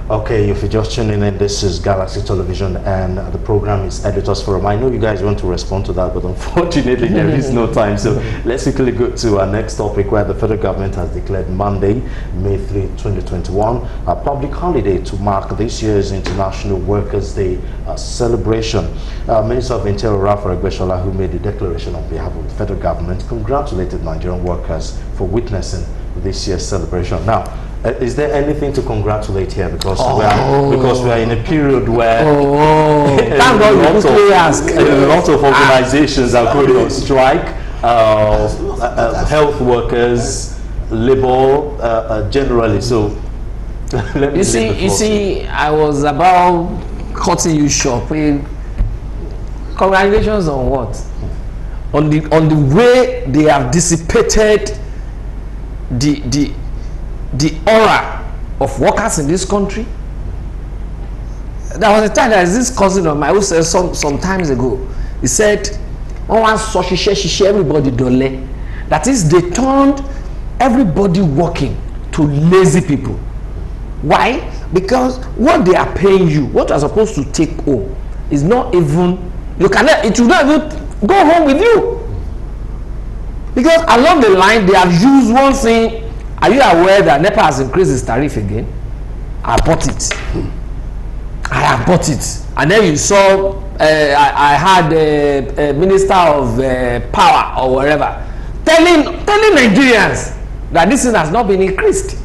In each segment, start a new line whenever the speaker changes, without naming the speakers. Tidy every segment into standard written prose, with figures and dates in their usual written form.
Okay, if you're just tuning in, this is Galaxy Television and the program is Editors Forum. I know you guys want to respond to that, but unfortunately there is no time. So let's quickly go to our next topic, where the federal government has declared Monday, May 3, 2021, a public holiday to mark this year's International Workers' Day celebration. Minister of Interior Rafa Egbeshola, who made the declaration on behalf of the federal government, congratulated Nigerian workers for witnessing this year's celebration. Now, is there anything to congratulate here? Because we are in a period where a lot of organizations are going on strike. Health workers, labor, generally. So,
you see, I was about cutting you short. Congratulations on what? On the way they have dissipated the aura of workers in this country. There was a time that this cousin of mine who said some times ago, he said, everybody dole. That is, they turned everybody working to lazy people. Why? Because what they are paying you, what you are supposed to take home, is not even, it will not even go home with you. Because along the line, they have used one thing. Are you aware that NEPA has increased its tariff again? I bought it. I have bought it. And then you saw, I had a minister of power or whatever telling Nigerians that this thing has not been increased.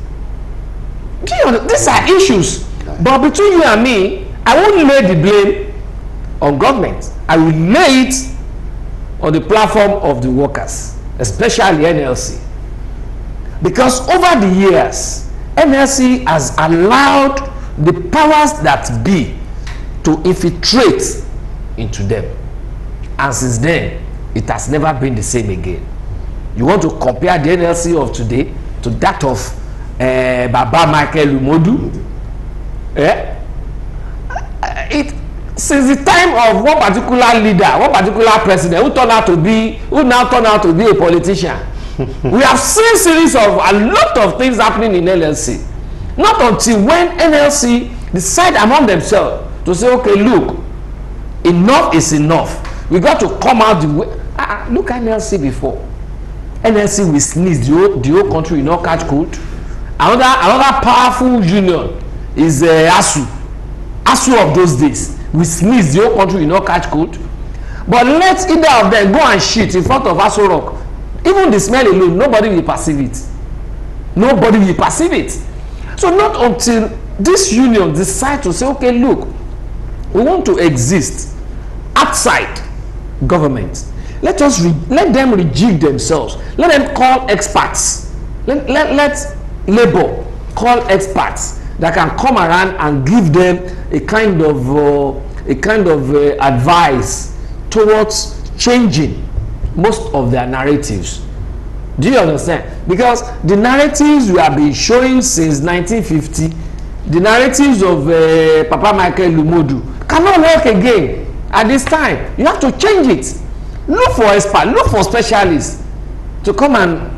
These are issues. But between you and me, I won't lay the blame on government. I will lay it on the platform of the workers, especially NLC. Because over the years, NLC has allowed the powers that be to infiltrate into them. And since then, it has never been the same again. You want to compare the NLC of today to that of Baba Michael Umodu? Since the time of one particular leader, one particular president who now turned out to be a politician, we have seen series of a lot of things happening in NLC. Not until when NLC decide among themselves to say, okay, look, enough is enough. We got to come out the way. Look at NLC before. NLC will sneeze, the whole country will not catch cold. Another powerful union is ASU. ASU of those days. We sneeze, the whole country will not catch cold. But let either of them go and shit in front of ASU Rock. Even the smell alone, nobody will perceive it. Nobody will perceive it. So not until this union decide to say, okay, look, we want to exist outside government. Let them rejig themselves. Let them call experts. Let labor call experts that can come around and give them a kind of advice towards changing most of their narratives. Do you understand? Because the narratives we have been showing since 1950, the narratives of Papa Michael Umodu cannot work again at this time. You have to change it. Look for experts, look for specialists to come and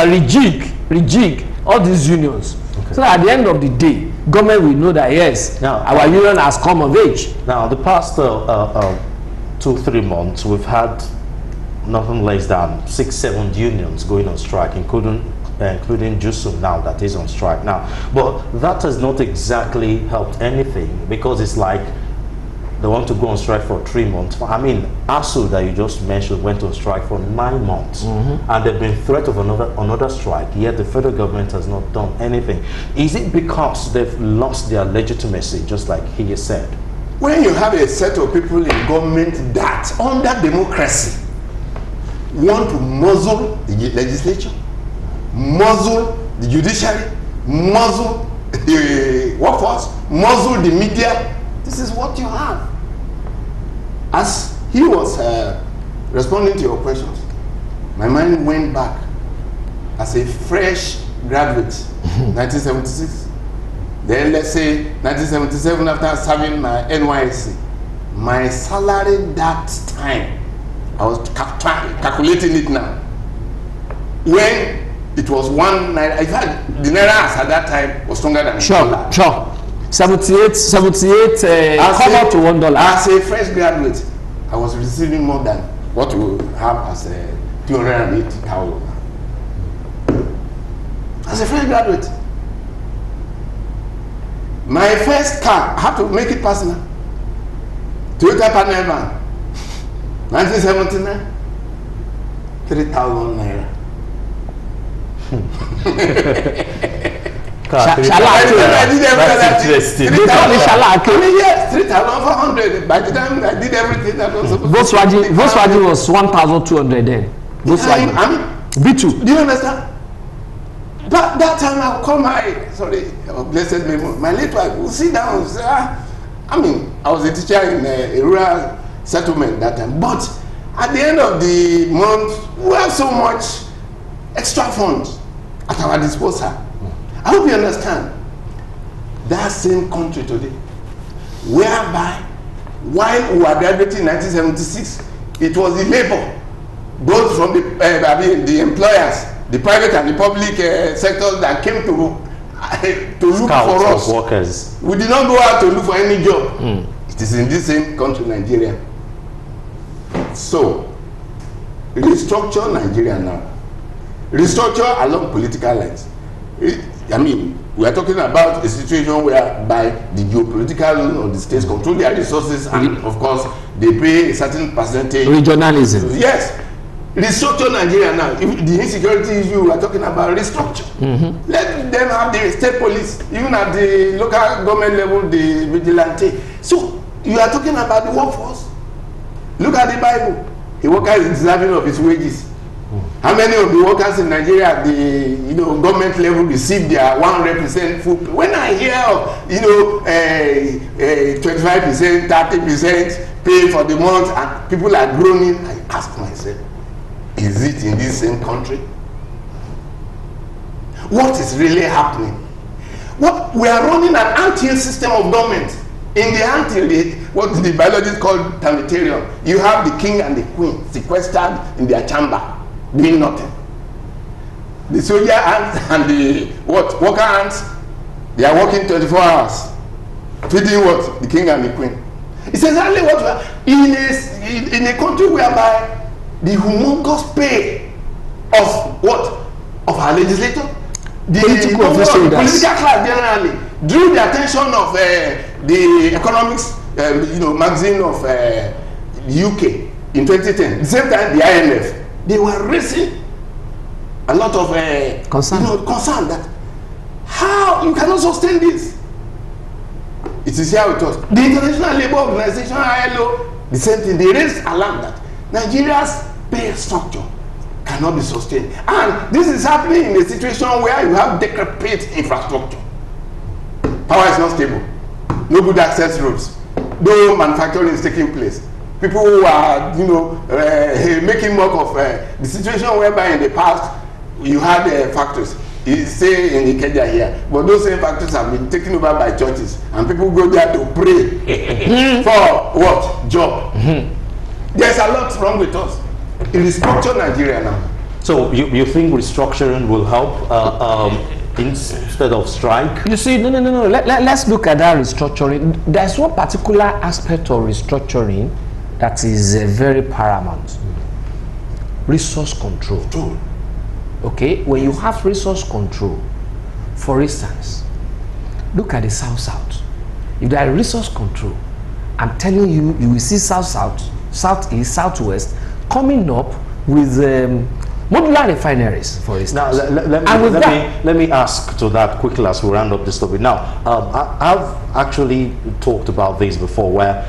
rejig all these unions. Okay. So that at the end of the day, government will know that yes, now, our union has come of age.
Now, the past 2-3 months, we've had nothing less than 6-7 unions going on strike, including JUSUM now that is on strike now. But that has not exactly helped anything, because it's like they want to go on strike for 3 months. I mean, ASU that you just mentioned went on strike for 9 months, and they've been threat of another strike, yet the federal government has not done anything. Is it because they've lost their legitimacy, just like he said?
When you have a set of people in government that, under democracy, want to muzzle the legislature, muzzle the judiciary, muzzle the workforce, muzzle the media, this is what you have. As he was responding to your questions, my mind went back as a fresh graduate, 1976. Then let's say 1977, after serving my NYSC, my salary that time, I was calculating it now. When it was 1 naira, in fact, the naira at that time was stronger than the dollar.
78 come up to $1.
As a fresh graduate, I was receiving more than what we have as a 280,000. As a fresh graduate, my first car, I had to make it personal. Toyota panel van, 1979, 3,000 naira.
That's interesting.
Yes, 3,400. By the time I did everything that was supposed
Volkswagen was 1,200 then. Volkswagen. B2.
Do you understand? But that time I'll call my, blessed memory, my late wife will sit down and say, I was a teacher in a rural settlement that time. But at the end of the month, we have so much extra funds at our disposal. I hope you understand. That same country today, whereby while we were graduating in 1976, it was the labor, both from the employers, the private and the public sectors that came to look for us.
Workers.
We did not go out to look for any job. It is in this same country, Nigeria. So, restructure Nigeria now. Restructure along political lines. We are talking about a situation whereby the geopolitical or the states control their resources, and of course, they pay a certain percentage.
Regionalism.
Yes. Restructure Nigeria now. If the insecurity issue we are talking about, restructure. Let them have the state police, even at the local government level, the vigilante. So you are talking about the workforce. Look at the Bible. A worker is deserving of his wages. How many of the workers in Nigeria at the government level receive their 100% food? When I hear of 25%, 30% pay for the month, and people are groaning, I ask myself, is it in this same country? What is really happening? We are running an ant-hill system of government. In the ant-hill, what the biologists call termitarium, you have the king and the queen sequestered in their chamber, doing nothing. The soldier ants and the worker ants, they are working 24 hours, feeding what? The king and the queen. It's exactly what we are in a country whereby the humongous pay of what? Of our legislator, the political class generally, drew the attention of the economics magazine of the UK in 2010. At the same time, the IMF, they were raising a lot of concern that how you cannot sustain this. It is here with us. The International Labour Organization, ILO, the same thing. They raised alarm that Nigeria's pay structure cannot be sustained, and this is happening in a situation where you have decrepit infrastructure. Power is not stable, no good access roads, no manufacturing is taking place. People who are making mock of the situation whereby in the past you had factories, say in Ikeja here, but those same factories have been taken over by churches, and people go there to pray for what? Job. There's a lot wrong with us. It is structured Nigeria now.
So you think restructuring will help instead of strike?
You see, no. Let's look at that restructuring. There's one particular aspect of restructuring that is very paramount. Resource control. Okay, when you have resource control, for instance, look at the South-South. If there is resource control, I'm telling you, you will see South-South, South-East, South-West coming up with modular refineries, for instance.
Now, let me ask to that quickly as we round up this topic. Now, I've actually talked about this before, where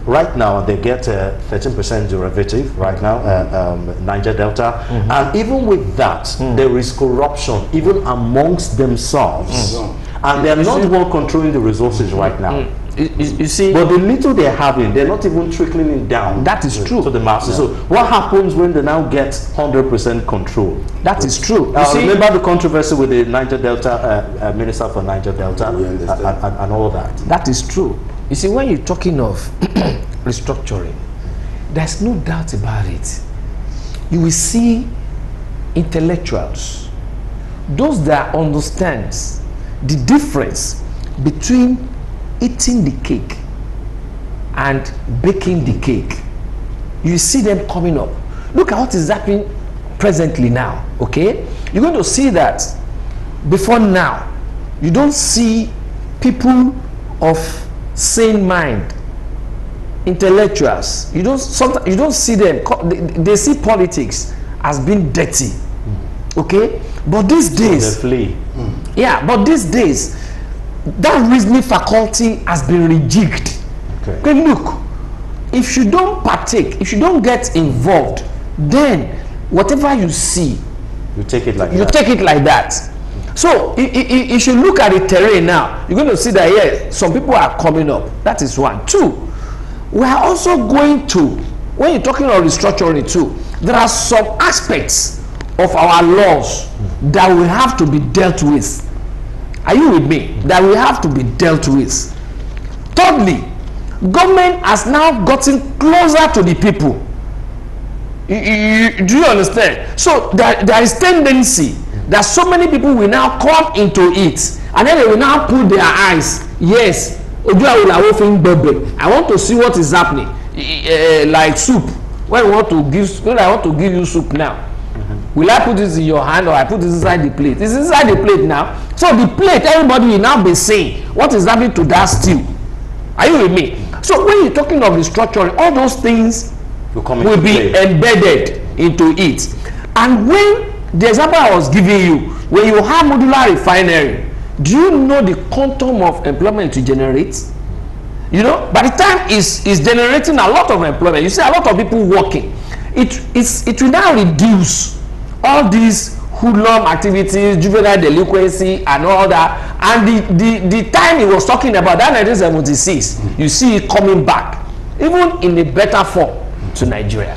right now they get a 13% derivative right now, Niger Delta, and even with that, there is corruption even amongst themselves, and they are not well controlling the resources right now.
You see,
but the little they're having, they're not even trickling it down.
That is true
to the masses. So what happens when they now get 100% control?
That is true.
Remember the controversy with the Niger Delta minister for Niger Delta and all that.
That is true. You see, when you're talking of restructuring, there's no doubt about it. You will see intellectuals, those that understand the difference between eating the cake and baking the cake. You see them coming up. Look at what is happening presently now, okay? You're going to see that before now, you don't see people of sane mind, intellectuals. You don't see them. They see politics as being dirty, okay? But these days, yeah, but these days, that reasoning faculty has been rejigged. Okay, look, if you don't partake, if you don't get involved, then whatever you see,
you take it like
that. So if you look at the terrain now, you're going to see that yes, some people are coming up. That is one. Two, we are also going to, when you're talking about restructuring too, there are some aspects of our laws that will have to be dealt with. Are you with me? That will have to be dealt with. Thirdly, government has now gotten closer to the people. Do you understand? So there is tendency that so many people will now come into it, and then they will now put their eyes. Yes, I want to see what is happening. Like soup. When I want to give you soup now, will I put this in your hand or I put this inside the plate? It's inside the plate now. So the plate, everybody will now be saying what is happening to that stew. Are you with me? So when you're talking of restructuring, all those things will be embedded into it. And when the example I was giving you, when you have modular refinery, do you know the quantum of employment to generate? You know, by the time it's generating a lot of employment, you see a lot of people working. It will now reduce all these hoodlum activities, juvenile delinquency, and all that. And the time he was talking about, that 1976, you see it coming back, even in a better form to Nigeria.